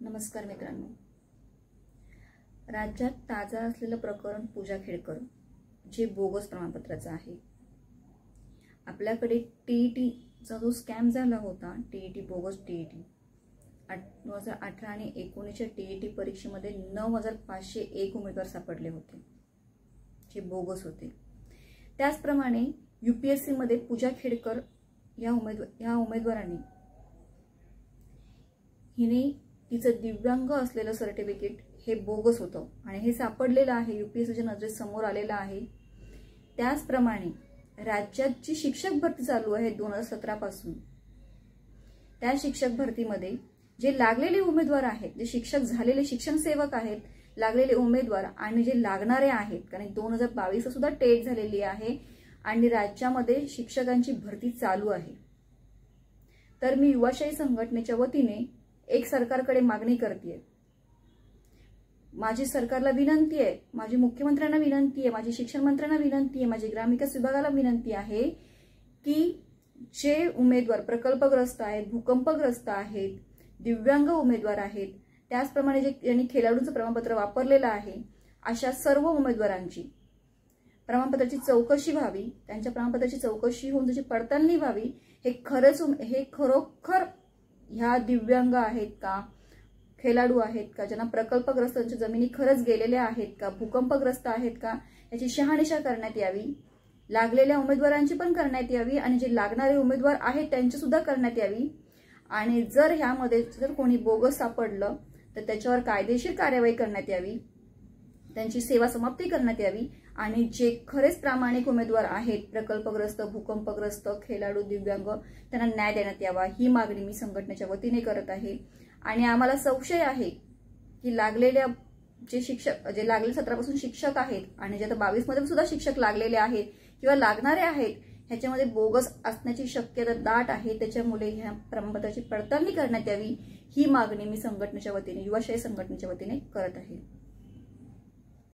नमस्कार मित्रांनो, राज्यात ताजा असलेलं प्रकरण पूजा खेडकर जे बोगस प्रमाणपत्राचं आहे. आपल्याकडे टीईटीचा जो स्कॅम झाला होता, टीईटी बोगस टीईटी 2018 आणि 19च्या टीईटी परीक्षेमध्ये 9,501 उमेदवार सापडले होते जे बोगस होते. त्याचप्रमाणे यूपीएससी मध्ये पूजा खेडकर या उमेदवारांनी हिने तिचं दिव्यांग असलेलं सर्टिफिकेट हे बोगस होतं आणि हे सापडलेलं आहे, यूपीएससीच्या नजरेसमोर आलेलं आहे. त्याचप्रमाणे राज्यात जी शिक्षक भरती चालू आहे 2017 पासून, त्या शिक्षक भरतीमध्ये जे लागलेले उमेदवार आहेत, जे शिक्षक झालेले शिक्षण सेवक आहेत, लागलेले उमेदवार आणि जे लागणारे आहेत, कारण 2022 सुद्धा टेट झालेली आहे आणि राज्यामध्ये शिक्षकांची भरती चालू आहे. तर मी युवाशाही संघटनेच्या वतीने एक सरकारकडे मागणी करते. माझी सरकारला विनंती आहे, माझी मुख्यमंत्र्यांना विनंती आहे, माझी शिक्षण मंत्र्यांना विनंती आहे, माझी ग्रामविकास विभागाला विनंती आहे की जे उमेदवार प्रकल्पग्रस्त आहेत, भूकंपग्रस्त आहेत, दिव्यांग उमेदवार आहेत, त्याचप्रमाणे ज्यांनी खेळाडूंचं प्रमाणपत्र वापरलेलं आहे, अशा सर्व उमेदवारांची प्रमाणपत्राची चौकशी व्हावी. त्यांच्या प्रमाणपत्राची चौकशी होऊन त्याची पडताळणी व्हावी. हे खरोखर ह्या दिव्यांग आहेत का, खेळाडू आहेत का, ज्यांना प्रकल्पग्रस्तांच्या जमिनी खरंच गेलेल्या आहेत का, भूकंपग्रस्त आहेत का, याची शहानिशा करण्यात यावी. लागलेल्या उमेदवारांची पण करण्यात यावी आणि जे लागणारे उमेदवार आहेत त्यांची सुद्धा करण्यात यावी. आणि जर ह्यामध्ये कोणी बोगस सापडलं तर त्याच्यावर कायदेशीर कार्यवाही करण्यात यावी, त्यांची सेवा समाप्ती करण्यात यावी आणि जे खरेच प्रामाणिक उमेदवार आहेत, प्रकल्पग्रस्त, भूकंपग्रस्त, खेळाडू, दिव्यांग, त्यांना न्याय देण्यात यावा. ही मागणी मी संघटनेच्या वतीने करत आहे. आणि आम्हाला संशय आहे की लागलेल्या जे लागले 17 पासून शिक्षक आहेत आणि जे आता 22 मध्ये सुद्धा शिक्षक लागलेले आहेत किंवा लागणारे आहेत, ह्याच्यामध्ये बोगस असण्याची शक्यता दाट आहे. त्याच्यामुळे ह्या प्रमाणपत्राची पडताळणी करण्यात यावी. ही मागणी मी संघटनेच्या वतीने, युवाशाही संघटनेच्या वतीने करत आहे.